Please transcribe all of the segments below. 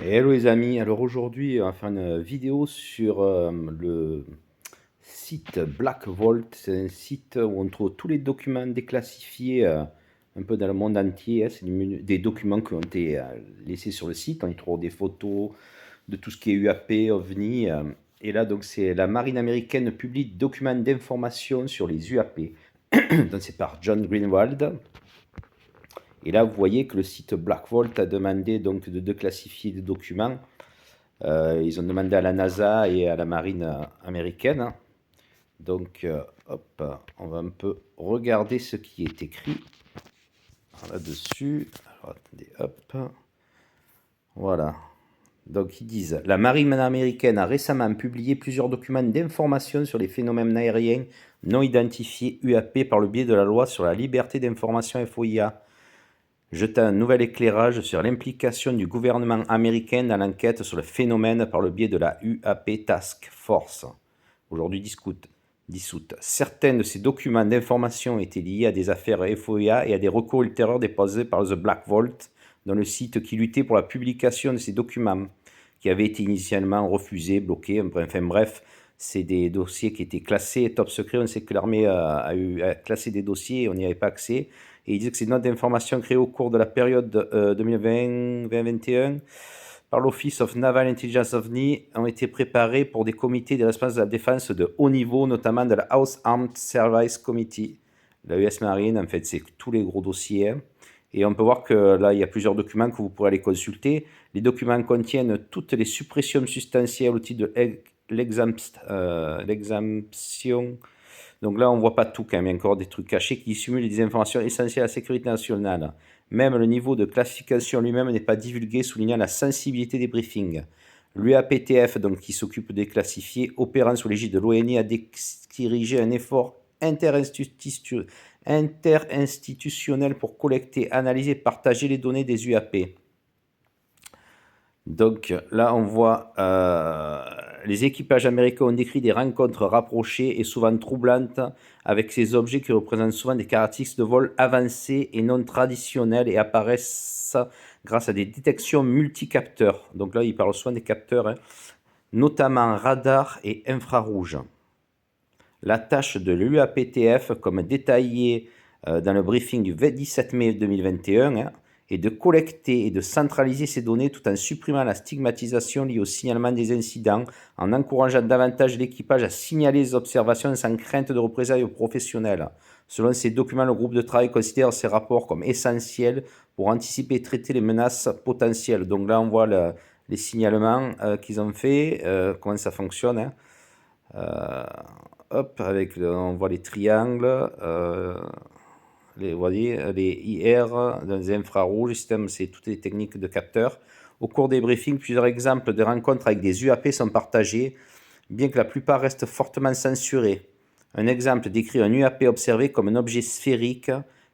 Hello les amis, alors aujourd'hui on va faire une vidéo sur le site Black Vault. C'est un site où on trouve tous les documents déclassifiés un peu dans le monde entier, hein. C'est des documents qui ont été laissés sur le site. On y trouve des photos de tout ce qui est UAP, OVNI. Et là donc c'est la marine américaine publie documents d'information sur les UAP. Donc c'est par John Greenwald. Et là vous voyez que le site Black Vault a demandé donc de déclassifier des documents. Ils ont demandé à la NASA et à la marine américaine. Donc, hop, on va un peu regarder ce qui est écrit là-dessus. Alors, attendez, hop. Voilà. Donc, ils disent la marine américaine a récemment publié plusieurs documents d'information sur les phénomènes aériens non identifiés UAP par le biais de la loi sur la liberté d'information FOIA, jetant un nouvel éclairage sur l'implication du gouvernement américain dans l'enquête sur le phénomène par le biais de la UAP Task Force, aujourd'hui dissoute. Certains de ces documents d'information étaient liés à des affaires FOIA et à des recours ultérieurs déposés par The Black Vault, dans le site qui luttait pour la publication de ces documents, qui avaient été initialement refusés, bloqués, enfin bref, c'est des dossiers qui étaient classés top secret. On sait que l'armée a classé des dossiers et on n'y avait pas accès. Et il disait que ces notes d'information créées au cours de la période 2020-2021 par l'Office of Naval Intelligence OVNI ont été préparées pour des comités des responsables de la défense de haut niveau, notamment de la House Armed Services Committee, la US Marine. En fait, c'est tous les gros dossiers, hein. Et on peut voir que là, il y a plusieurs documents que vous pourrez aller consulter. Les documents contiennent toutes les suppressions substantielles au titre de l'exemption. Donc là, on ne voit pas tout quand même. Il y a encore des trucs cachés qui simulent des informations essentielles à la sécurité nationale. Même le niveau de classification lui-même n'est pas divulgué, soulignant la sensibilité des briefings. L'UAPTF, donc, qui s'occupe des classifiés, opérant sous l'égide de l'ONI, a dirigé un effort interinstitutionnel pour collecter, analyser et partager les données des UAP. Donc là, on voit les équipages américains ont décrit des rencontres rapprochées et souvent troublantes avec ces objets qui représentent souvent des caractéristiques de vol avancées et non traditionnelles et apparaissent grâce à des détections multicapteurs. Donc là, il parle souvent des capteurs, hein, notamment radar et infrarouge. La tâche de l'UAPTF, comme détaillé dans le briefing du 17 mai 2021, hein, est de collecter et de centraliser ces données tout en supprimant la stigmatisation liée au signalement des incidents, en encourageant davantage l'équipage à signaler les observations sans crainte de représailles aux professionnels. Selon ces documents, le groupe de travail considère ces rapports comme essentiels pour anticiper et traiter les menaces potentielles. Donc là, on voit les signalements qu'ils ont fait, comment ça fonctionne, hein. Hop, on voit les triangles, vous voyez, les IR, dans les infrarouges, système, c'est toutes les techniques de capteurs. Au cours des briefings, plusieurs exemples de rencontres avec des UAP sont partagés, bien que la plupart restent fortement censurés. Un exemple décrit un UAP observé comme un objet sphérique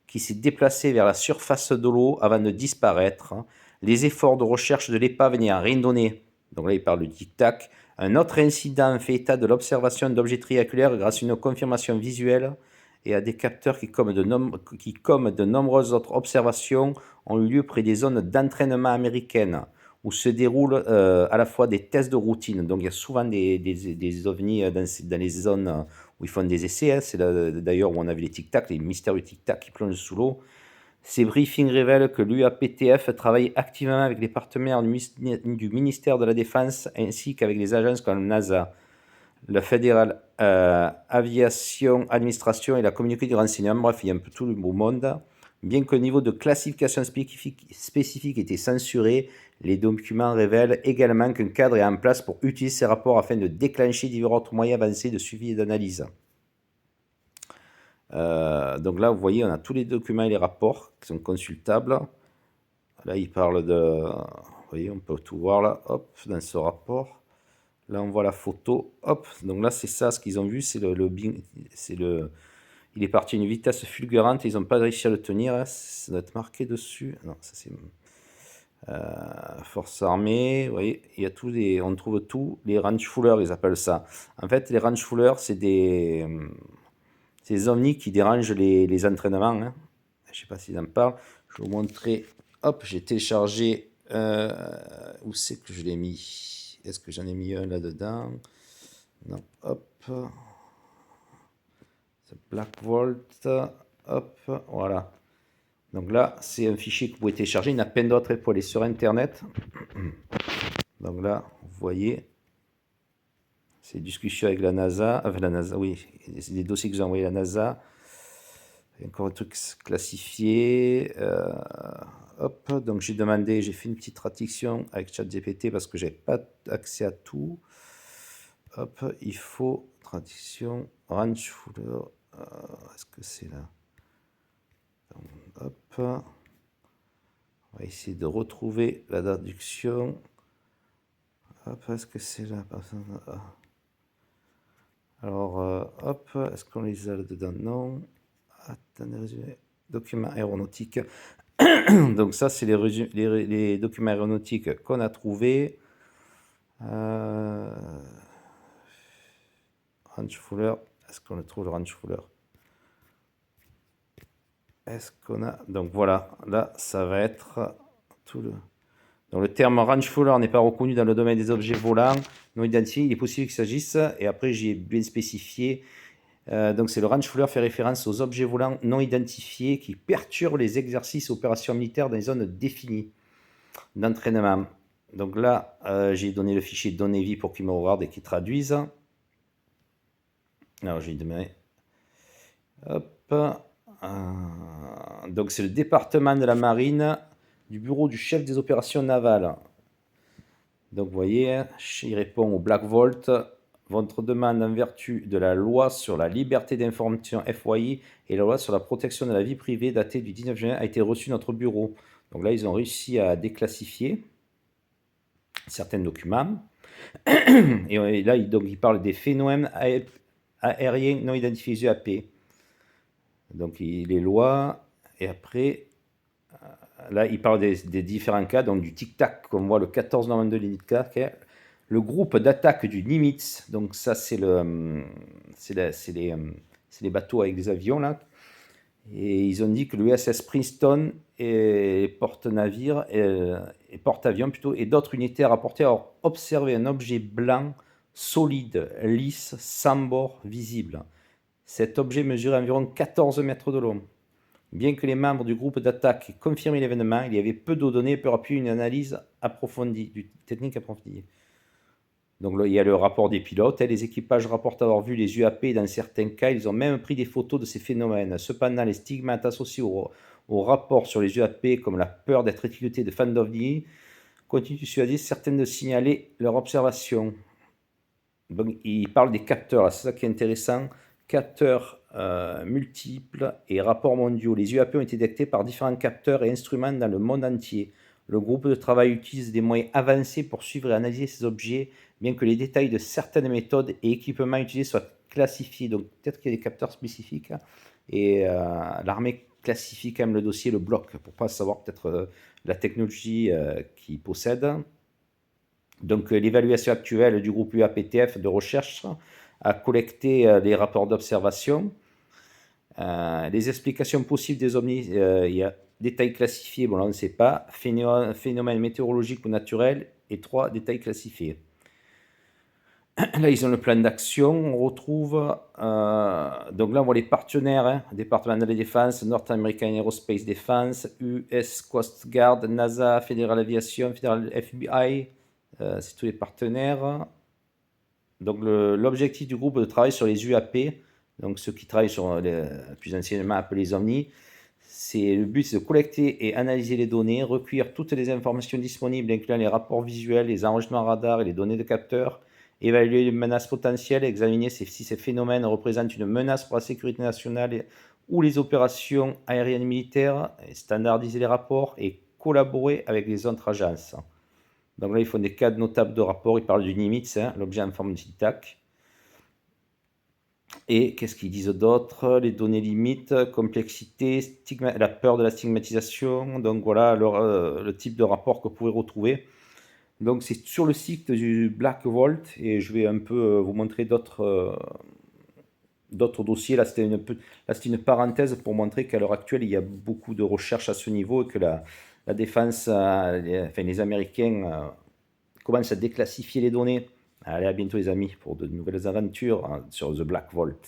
qui s'est déplacé vers la surface de l'eau avant de disparaître. Les efforts de recherche de l'épave n'y ont rien donné. Donc là, il parle du tic-tac. Un autre incident fait état de l'observation d'objets triangulaires grâce à une confirmation visuelle et à des capteurs qui, comme de nombreuses autres observations, ont eu lieu près des zones d'entraînement américaines, où se déroulent à la fois des tests de routine. Donc il y a souvent des ovnis dans les zones où ils font des essais, hein. C'est d'ailleurs où on a vu les tic-tac, les mystérieux tic-tac qui plongent sous l'eau. Ces briefings révèlent que l'UAPTF travaille activement avec les partenaires du ministère de la Défense ainsi qu'avec les agences comme NASA, la Fédérale Aviation Administration et la Communauté du renseignement. Bref, il y a un peu tout le beau monde. Bien qu'au niveau de classification spécifique était censuré, les documents révèlent également qu'un cadre est en place pour utiliser ces rapports afin de déclencher divers autres moyens avancés de suivi et d'analyse. Donc là, vous voyez, on a tous les documents et les rapports qui sont consultables. Là, il parle de... Vous voyez, on peut tout voir là, hop, dans ce rapport. Là, on voit la photo, hop. Donc là, c'est ça, ce qu'ils ont vu, c'est il est parti à une vitesse fulgurante et ils n'ont pas réussi à le tenir, hein. Ça doit être marqué dessus. Non, ça c'est... Force armée, vous voyez, il y a on trouve tous les range-foolers, ils appellent ça. En fait, les range-foolers, c'est des ovnis qui dérangent les entraînements, hein. Je ne sais pas s'ils en parlent. Je vais vous montrer. Hop, j'ai téléchargé Où c'est que je l'ai mis? Est-ce que j'en ai mis un là-dedans? Non, hop. Black Vault, hop, voilà. Donc là, c'est un fichier que vous pouvez télécharger. Il y en a plein d'autres, il faut aller sur Internet. Donc là, vous voyez, c'est discussion avec la NASA. Enfin, la NASA, oui, c'est des dossiers que j'ai envoyés à la NASA. Encore un truc classifié. Hop, donc j'ai demandé, j'ai fait une petite traduction avec ChatGPT parce que j'ai pas accès à tout. Hop, il faut traduction range folder. Est-ce que c'est là? Donc, hop, on va essayer de retrouver la traduction. Hop, est-ce que c'est là? Alors, hop, est-ce qu'on les a là-dedans? Non. Attendez, résumé. Documents aéronautiques. Donc ça, c'est les documents aéronautiques qu'on a trouvés. Range Fuller. Est-ce qu'on le trouve, le Range Fuller? Est-ce qu'on a... Donc voilà, là, ça va être tout le... Donc le terme range folder n'est pas reconnu dans le domaine des objets volants non identifiés. Il est possible qu'il s'agisse, et après j'ai bien spécifié, donc c'est le range folder fait référence aux objets volants non identifiés qui perturbent les exercices et opérations militaires dans les zones définies d'entraînement. Donc là, j'ai donné le fichier données-vie pour qu'il me regarde et qu'il traduise. Alors j'ai demandé, hop, donc c'est le département de la marine du bureau du chef des opérations navales. Donc vous voyez, il répond au Black Vault. Votre demande en vertu de la loi sur la liberté d'information FYI et la loi sur la protection de la vie privée datée du 19 juin a été reçue notre bureau. Donc là, ils ont réussi à déclassifier certains documents. Et là, donc, ils parlent des phénomènes aériens non identifiés UAP. Donc les lois, et après, là, il parle des différents cas, donc du tic-tac, qu'on voit le 14 novembre de l'INITCA, le groupe d'attaque du Nimitz, donc ça c'est les bateaux avec des avions là, et ils ont dit que l'USS Princeton et porte-navire et porte-avions plutôt et d'autres unités rapportées avoir observé un objet blanc solide, lisse, sans bord visible. Cet objet mesurait environ 14 mètres de long. Bien que les membres du groupe d'attaque aient confirmé l'événement, il y avait peu de données pour appuyer une analyse approfondie, technique approfondie. Donc là, il y a le rapport des pilotes. Les équipages rapportent avoir vu les UAP et dans certains cas, ils ont même pris des photos de ces phénomènes. Cependant, les stigmates associés au rapport sur les UAP, comme la peur d'être étiquetés de fans d'OVNI, continuent de dissuader certaines de signaler leur observation. Donc, il parle des capteurs, c'est ça qui est intéressant. Capteurs multiples et rapports mondiaux. Les UAP ont été détectés par différents capteurs et instruments dans le monde entier. Le groupe de travail utilise des moyens avancés pour suivre et analyser ces objets, bien que les détails de certaines méthodes et équipements utilisés soient classifiés. Donc peut-être qu'il y a des capteurs spécifiques, hein, et l'armée classifie quand même le dossier, le bloc, pour ne pas savoir peut-être la technologie qu'ils possèdent. Donc l'évaluation actuelle du groupe UAPTF de recherche a collecté les rapports d'observation. Les explications possibles des ovnis, il y a détails classifiés, bon là on ne sait pas, phénomènes météorologiques ou naturels, et 3 détails classifiés. Là ils ont le plan d'action, on retrouve, donc là on voit les partenaires, hein, Département de la Défense, North American Aerospace Defense, US Coast Guard, NASA, Federal Aviation, Federal FBI, c'est tous les partenaires. Donc l'objectif du groupe de travail sur les UAP, donc ceux qui travaillent sur les plus anciennement appelés les OVNI, le but c'est de collecter et analyser les données, recueillir toutes les informations disponibles, incluant les rapports visuels, les enregistrements radar et les données de capteurs, évaluer les menaces potentielles, examiner si ces phénomènes représentent une menace pour la sécurité nationale ou les opérations aériennes militaires, standardiser les rapports et collaborer avec les autres agences. Donc là, ils font des cas notables de rapport. Ils parlent du Nimitz, hein, l'objet en forme de tic-tac. Et qu'est-ce qu'ils disent d'autre? Les données limites, complexité, la peur de la stigmatisation. Donc voilà le type de rapport que vous pouvez retrouver. Donc c'est sur le site du Black Vault et je vais un peu vous montrer d'autres dossiers. Là, c'était une parenthèse pour montrer qu'à l'heure actuelle, il y a beaucoup de recherches à ce niveau et que la défense, les Américains commencent à déclassifier les données. Allez, à bientôt les amis pour de nouvelles aventures, hein, sur The Black Vault.